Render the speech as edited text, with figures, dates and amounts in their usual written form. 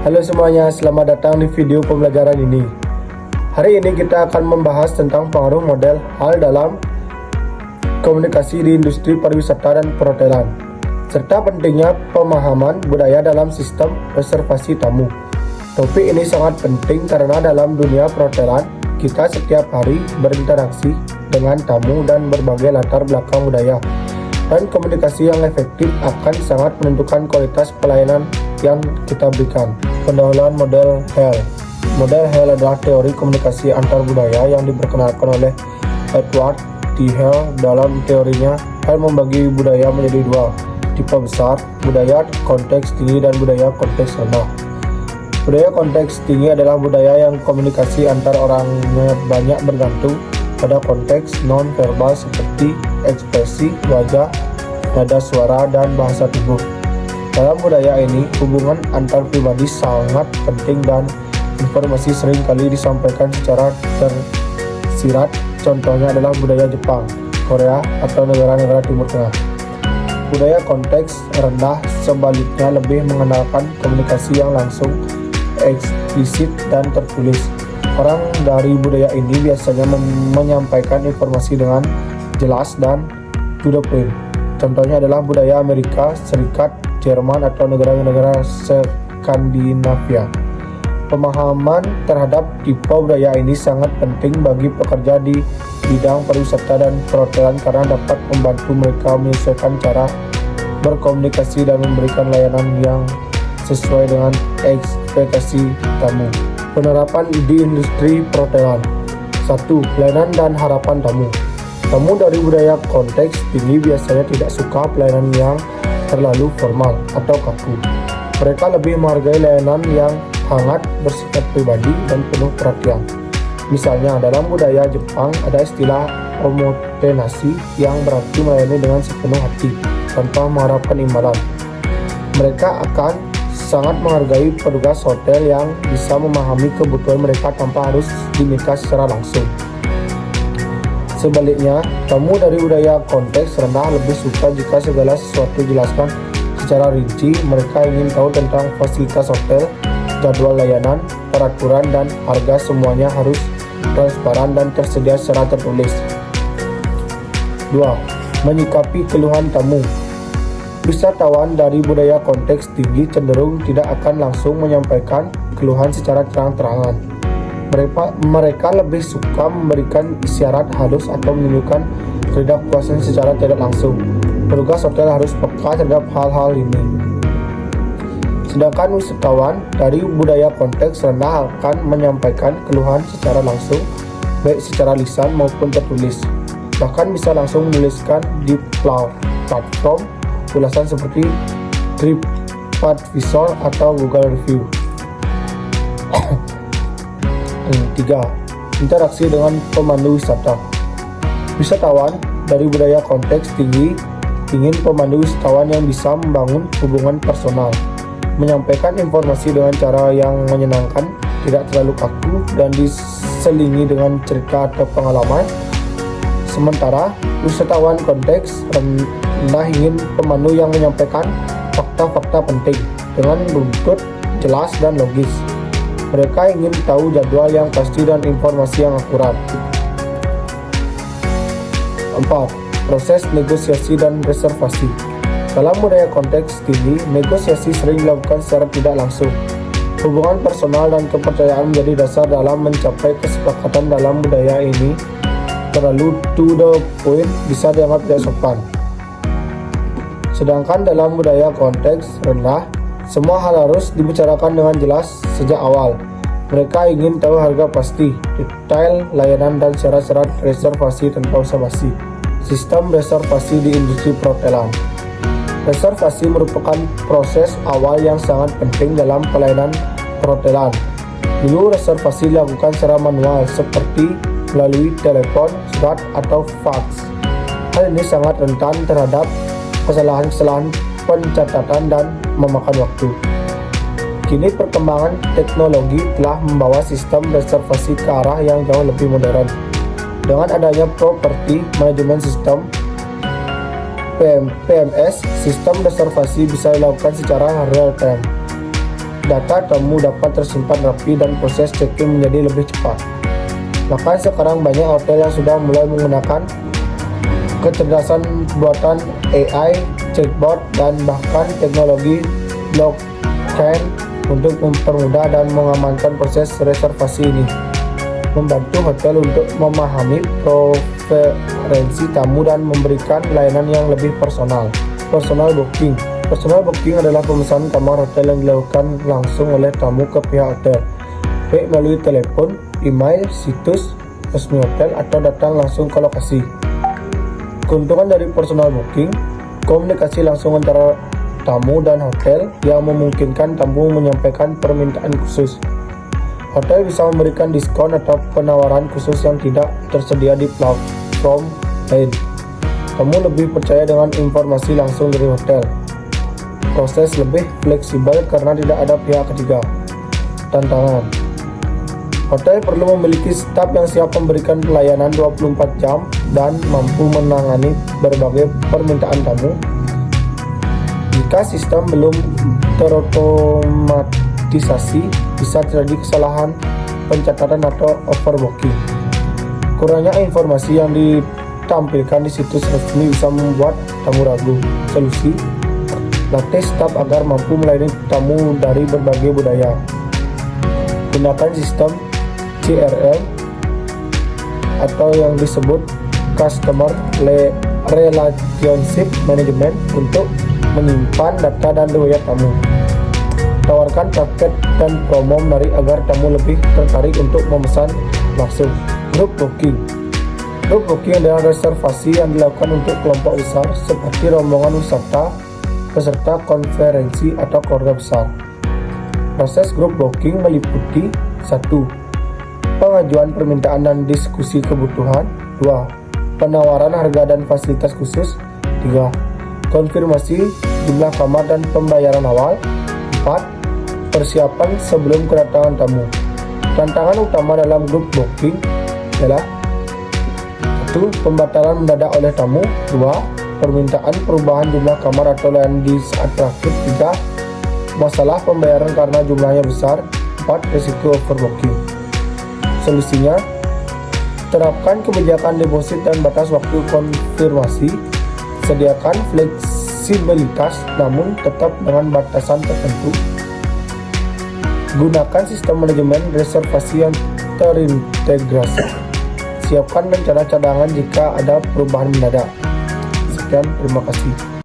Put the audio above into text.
Halo semuanya, selamat datang di video pembelajaran ini. Hari ini kita akan membahas tentang pengaruh model HAL dalam komunikasi di industri pariwisata dan perhotelan, serta pentingnya pemahaman budaya dalam sistem reservasi tamu. Topik ini sangat penting karena dalam dunia perhotelan, kita setiap hari berinteraksi dengan tamu dan berbagai latar belakang budaya. Dan komunikasi yang efektif akan sangat menentukan kualitas pelayanan yang kita berikan. Pendahuluan model HAL. Model HAL adalah teori komunikasi antar budaya yang diperkenalkan oleh Edward T. Hale. Dalam teorinya, HAL membagi budaya menjadi dua tipe besar, budaya konteks tinggi dan budaya konteks rendah. Budaya konteks tinggi adalah budaya yang komunikasi antar orangnya banyak bergantung pada konteks non-verbal seperti ekspresi wajah, nada suara, dan bahasa tubuh. Dalam budaya ini, hubungan antar pribadi sangat penting dan informasi sering kali disampaikan secara tersirat. Contohnya adalah budaya Jepang, Korea, atau negara-negara Timur Tengah. Budaya konteks rendah sebaliknya lebih mengenalkan komunikasi yang langsung, eksplisit, dan tertulis. Orang dari budaya ini biasanya menyampaikan informasi dengan jelas dan to the point. Contohnya adalah budaya Amerika Serikat, Jerman, atau negara-negara Skandinavia. Pemahaman terhadap tipe budaya ini sangat penting bagi pekerja di bidang pariwisata dan perhotelan karena dapat membantu mereka menyesuaikan cara berkomunikasi dan memberikan layanan yang sesuai dengan ekspektasi tamu. Penerapan di industri perhotelan. 1. Pelayanan dan harapan tamu. Tamu dari budaya konteks tinggi biasanya tidak suka pelayanan yang terlalu formal atau kaku. Mereka lebih menghargai layanan yang hangat, bersifat pribadi, dan penuh perhatian. Misalnya, dalam budaya Jepang ada istilah omotenashi yang berarti melayani dengan sepenuh hati tanpa mengharapkan imbalan. Mereka akan sangat menghargai petugas hotel yang bisa memahami kebutuhan mereka tanpa harus diminta secara langsung. Sebaliknya, tamu dari budaya konteks rendah lebih suka jika segala sesuatu dijelaskan secara rinci. Mereka ingin tahu tentang fasilitas hotel, jadwal layanan, peraturan, dan harga. Semuanya harus transparan dan tersedia secara tertulis. 2. Menyikapi keluhan tamu. Wisatawan dari budaya konteks tinggi cenderung tidak akan langsung menyampaikan keluhan secara terang-terangan. Mereka lebih suka memberikan isyarat halus atau menunjukkan ketidakpuasan secara tidak langsung. Petugas hotel harus peka terhadap hal-hal ini. Sedangkan wisatawan dari budaya konteks rendah akan menyampaikan keluhan secara langsung, baik secara lisan maupun tertulis. Bahkan bisa langsung menuliskan di platform ulasan seperti TripAdvisor atau Google Review. 3. Interaksi dengan pemandu wisata. Wisatawan dari budaya konteks tinggi ingin pemandu wisatawan yang bisa membangun hubungan personal, menyampaikan informasi dengan cara yang menyenangkan, tidak terlalu kaku, dan diselingi dengan cerita atau pengalaman. Sementara wisatawan konteks rendah ingin pemandu yang menyampaikan fakta-fakta penting dengan runtut, jelas, dan logis. Mereka ingin tahu jadwal yang pasti dan informasi yang akurat. 4. Proses negosiasi dan reservasi. Dalam budaya konteks tinggi, negosiasi sering dilakukan secara tidak langsung. Hubungan personal dan kepercayaan menjadi dasar dalam mencapai kesepakatan. Dalam budaya ini, terlalu to the point bisa dianggap tidak sopan. Sedangkan dalam budaya konteks rendah, semua hal harus dibicarakan dengan jelas sejak awal. Mereka ingin tahu harga pasti, detail layanan, dan syarat-syarat reservasi tanpa basa-basi. Sistem reservasi di industri perhotelan. Reservasi merupakan proses awal yang sangat penting dalam pelayanan perhotelan. Dulu reservasi dilakukan secara manual seperti melalui telepon, surat, atau fax. Hal ini sangat rentan terhadap kesalahan-kesalahan pencatatan dan memakan waktu. Kini perkembangan teknologi telah membawa sistem reservasi ke arah yang jauh lebih modern. Dengan adanya Property Management System (PMS), sistem reservasi bisa dilakukan secara real time. data tamu dapat tersimpan rapi dan proses check-in menjadi lebih cepat. Maka sekarang banyak hotel yang sudah mulai menggunakan kecerdasan buatan AI, chatbot, dan bahkan teknologi blockchain untuk mempermudah dan mengamankan proses reservasi ini, membantu hotel untuk memahami preferensi tamu dan memberikan layanan yang lebih personal. Personal booking. Personal booking adalah pemesanan kamar hotel yang dilakukan langsung oleh tamu ke pihak hotel, baik melalui telepon, email, situs resmi hotel, atau datang langsung ke lokasi. Keuntungan dari personal booking: komunikasi langsung antara tamu dan hotel yang memungkinkan tamu menyampaikan permintaan khusus. Hotel bisa memberikan diskon atau penawaran khusus yang tidak tersedia di platform lain. Tamu lebih percaya dengan informasi langsung dari hotel. Proses lebih fleksibel karena tidak ada pihak ketiga. Tantangan: hotel perlu memiliki staf yang siap memberikan pelayanan 24 jam dan mampu menangani berbagai permintaan tamu. Jika sistem belum terotomatisasi, bisa terjadi kesalahan pencatatan atau overbooking. Kurangnya informasi yang ditampilkan di situs resmi bisa membuat tamu ragu. Solusi: latih staf agar mampu melayani tamu dari berbagai budaya. Gunakan sistem CRM atau yang disebut Customer Relationship Management untuk menyimpan data dan riwayat tamu. Tawarkan paket dan promo menarik agar tamu lebih tertarik untuk memesan langsung. Group booking. Group booking adalah reservasi yang dilakukan untuk kelompok besar seperti rombongan wisata, peserta konferensi, atau keluarga besar. Proses group booking meliputi 1. Pengajuan permintaan dan diskusi kebutuhan. 2. Penawaran harga dan fasilitas khusus. 3. Konfirmasi jumlah kamar dan pembayaran awal. 4. Persiapan sebelum kedatangan tamu. Tantangan utama dalam group booking adalah 1. Pembatalan mendadak oleh tamu. 2. Permintaan perubahan jumlah kamar atau layanan di saat terakhir. 3. Masalah pembayaran karena jumlahnya besar. 4. Risiko overbooking. Solusinya: terapkan kebijakan deposit dan batas waktu konfirmasi. Sediakan fleksibilitas namun tetap dengan batasan tertentu. Gunakan sistem manajemen reservasi yang terintegrasi. Siapkan rencana cadangan jika ada perubahan mendadak. Sekian, terima kasih.